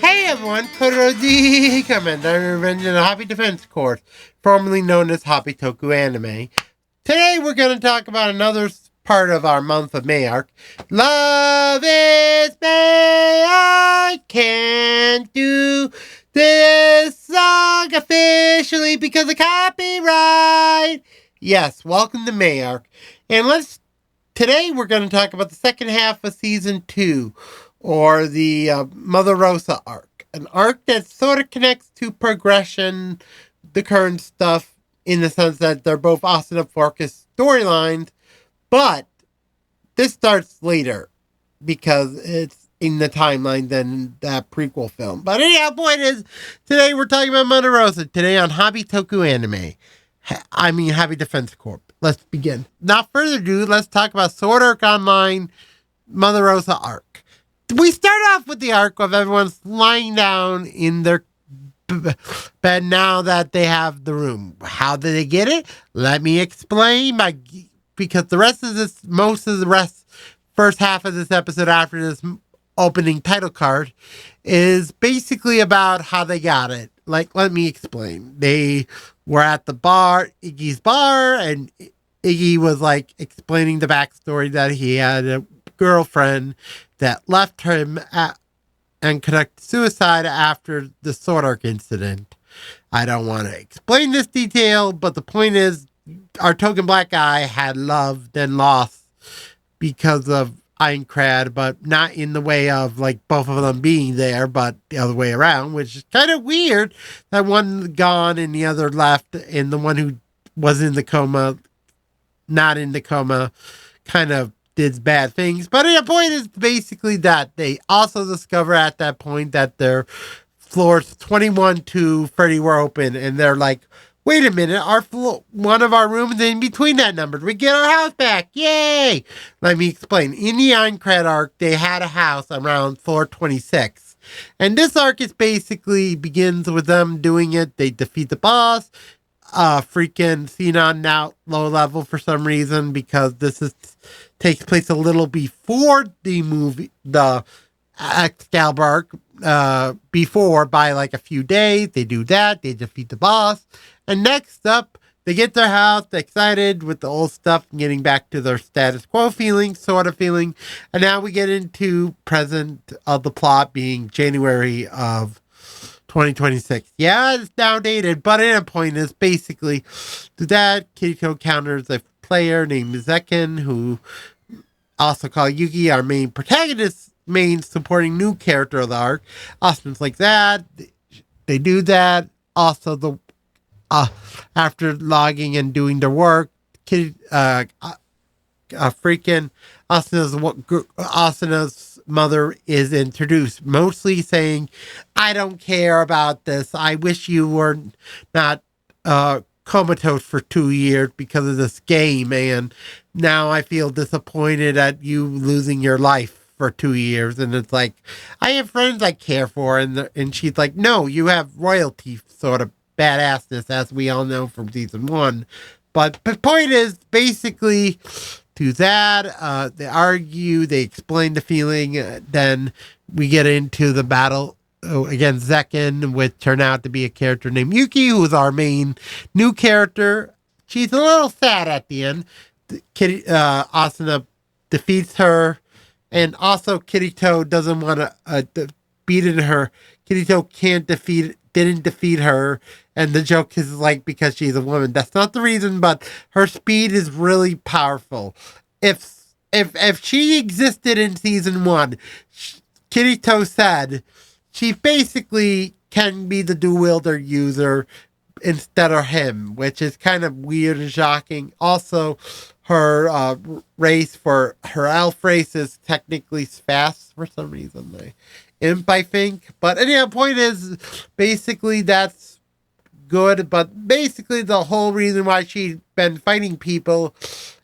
Hey everyone, Koroji Commander, Revenge in the Hobby Defense Course, formerly known as Hobby Toku Anime. Today we're going to talk about another part of our month of Mayart. Love is May, I can't do this song officially because of copyright. Yes, welcome to Mayart. And today we're going to talk about the second half of Season 2, or the Mother Rosa arc. An arc that sort of connects to progression, the current stuff, in the sense that they're both Asuna focused storylines, but this starts later because it's in the timeline than that prequel film. But anyhow, point is, today we're talking about Mother Rosa, today on Hobby Toku Anime. Hobby Defense Corp. Let's begin. Not further ado, let's talk about Sword Art Online Mother Rosa arc. We start off with the arc of everyone's lying down in their bed now that they have the room. How did they get it? Let me explain. Because the rest of this, first half of this episode after this opening title card is basically about how they got it. Let me explain. They were at the bar, Iggy's bar, and Iggy was explaining the backstory that he had a girlfriend that left him and conducted suicide after the Sword Arc incident. I don't want to explain this detail, but the point is, our token black guy had loved and lost because of Ironcrad, but not in the way of both of them being there, but the other way around, which is kind of weird that one gone and the other left, and the one who was in the coma, not in the coma, kind of did bad things. But the point is basically that they also discover at that point that their floors 21 to 30 were open, and they're like, wait a minute, one of our rooms in between that number. We get our house back. Yay! Let me explain. In the Ironcrad arc, they had a house around floor 26. And this arc is basically begins with them doing it. They defeat the boss. Freaking Xenon now low level for some reason, because takes place a little before the Excalibur arc, before by a few days. They do that. They defeat the boss. And next up, they get their house, they're excited with the old stuff, getting back to their status quo feeling, sort of feeling. And now we get into present of the plot being January of 2026. Yeah, it's now dated, but in a point is basically that Kiriko counters a player named Zekin, who also called Yuki, our main protagonist, main supporting new character of the arc. Austin's like that. They do that. Also, after logging and doing their work, freaking Asuna's mother is introduced, mostly saying, I don't care about this. I wish you were not comatose for 2 years because of this game, and now I feel disappointed at you losing your life for 2 years. And it's like, I have friends I care for, and she's like, no, you have royalty sort of badassness, as we all know from season 1. But the point is, basically, to that, they argue, they explain the feeling, then we get into the battle against Zekin, which turned out to be a character named Yuki, who's our main new character. She's a little sad at the end. Asuna defeats her, and also Kirito doesn't want to beat in her. Kirito didn't defeat her, and the joke is because she's a woman. That's not the reason, but her speed is really powerful. If she existed in season 1, Kirito said she basically can be the dual wielder user instead of him, which is kind of weird and shocking. Also, her race for her elf race is technically fast for some reason. Imp, I think. But anyhow, point is, basically that's good, but basically the whole reason why she's been fighting people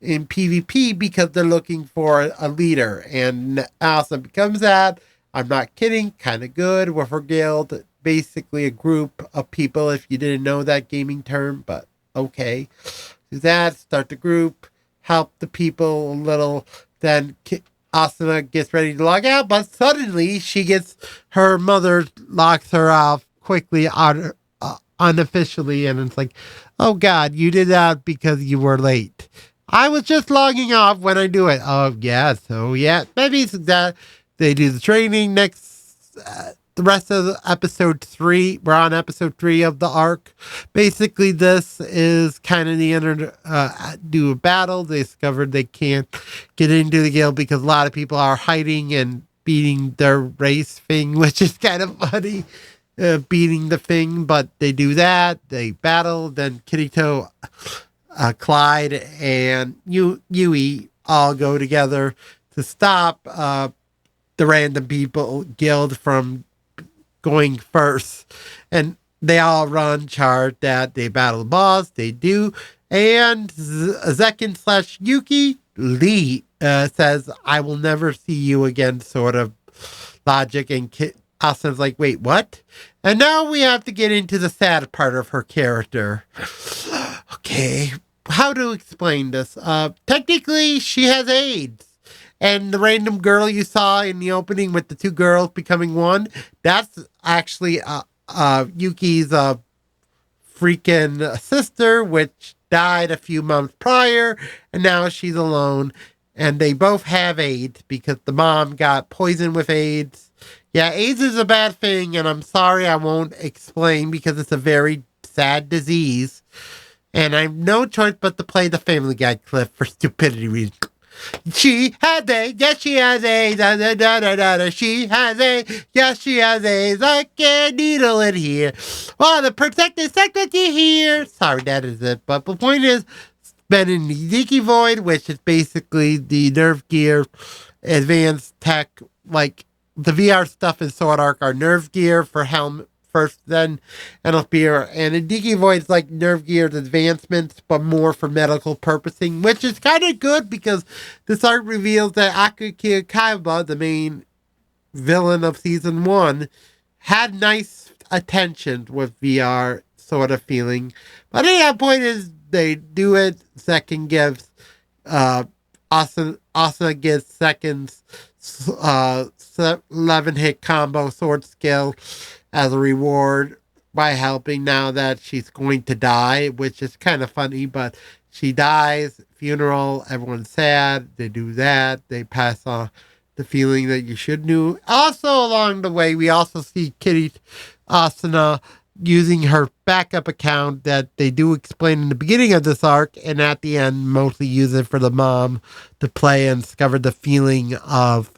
in PvP because they're looking for a leader, and also becomes that. I'm not kidding, kind of good with her guild. Basically a group of people, if you didn't know that gaming term, but okay. Do that, start the group, help the people a little, then Asuna gets ready to log out, but suddenly her mother locks her off quickly unofficially, and it's like, oh God, you did that because you were late. I was just logging off when I do it. Oh yeah, so yeah, maybe it's that they do the training next. The rest of episode 3, we're on episode 3 of the arc. Basically, this is kind of the end. Do a battle. They discovered they can't get into the guild because a lot of people are hiding and beating their race thing, which is kind of funny. Beating the thing, but they do that. They battle. Then Kirito, Clyde, and Yui all go together to stop the random people guild from going first. And they all run, charge that. They battle the boss. They do. And Zekin / Yuki Lee says, I will never see you again, sort of logic. And Asuna's like, wait, what? And now we have to get into the sad part of her character. Okay, how to explain this? Technically, she has AIDS. And the random girl you saw in the opening with the two girls becoming one, that's actually Yuki's freaking sister, which died a few months prior, and now she's alone. And they both have AIDS because the mom got poisoned with AIDS. Yeah, AIDS is a bad thing, and I'm sorry I won't explain because it's a very sad disease. And I have no choice but to play the Family Guy clip for stupidity reasons. She has AIDS, yes she has AIDS, da da da da da da. She has AIDS, yes she has AIDS, like a needle in here. Oh, the protective secretary here. Sorry, that is it. But the point is, been in the Ziki Void, which is basically the Nerve Gear advanced tech, like the VR stuff in Sword Arc are Nerve Gear for helmet first, then NLP, and Indiki Void's like Nerve Gear's advancements, but more for medical purposing, which is kind of good because this arc reveals that Akaki Kaiba, the main villain of season 1, had nice attention with VR sort of feeling. But the point is, they do it. Second gives Asuna gets seconds 11 hit combo sword skill as a reward by helping now that she's going to die, which is kind of funny, but she dies, funeral, everyone's sad, they do that, they pass on the feeling that you should do. Also along the way, we also see Kitty Asuna using her backup account that they do explain in the beginning of this arc, and at the end mostly use it for the mom to play and discover the feeling of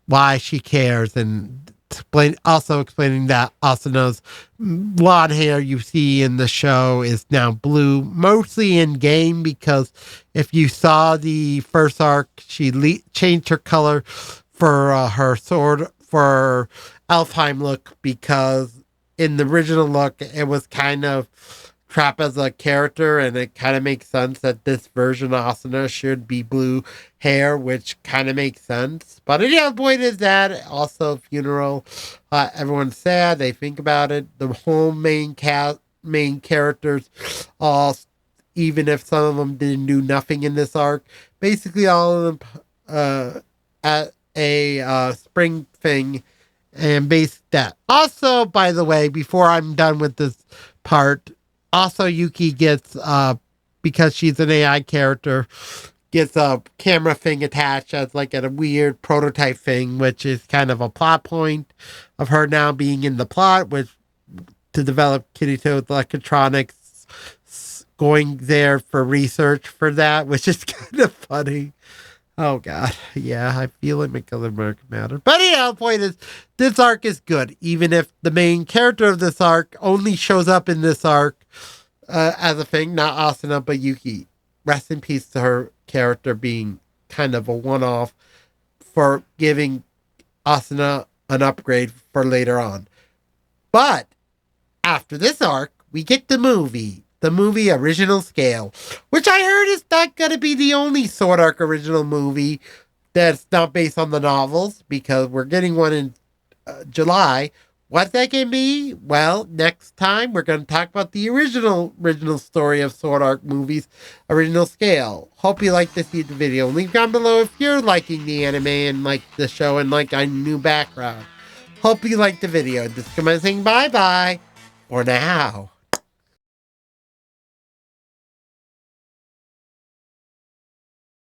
why she cares, and also explaining that Asuna's blonde hair you see in the show is now blue, mostly in game, because if you saw the first arc, she changed her color for her sword for Alfheim look, because in the original look it was kind of trapped as a character, and it kind of makes sense that this version of Asuna should be blue hair, which kind of makes sense. But the point is that also funeral, everyone's sad, they think about it. The whole main characters, all, even if some of them didn't do nothing in this arc, basically all of them at a spring thing, and base that. Also, by the way, before I'm done with this part, also Yuki gets, because she's an AI character, gets a camera thing attached as like a weird prototype thing, which is kind of a plot point of her now being in the plot, which to develop Kirito's electronics, going there for research for that, which is kind of funny. Oh God, yeah, I feel it because of American Matter. But the point is, this arc is good, even if the main character of this arc only shows up in this arc as a thing, not Asuna, but Yuki. Rest in peace to her character being kind of a one-off for giving Asuna an upgrade for later on. But after this arc, we get the movie Original Scale, which I heard is not going to be the only Sword Arc original movie that's not based on the novels, because we're getting one in July, What that can be? Well, next time we're going to talk about the original story of Sword Art movies, original scale. Hope you like this video. Leave down below if you're liking the anime and like the show and like our new background. Hope you liked the video. Just come and saying bye-bye for now.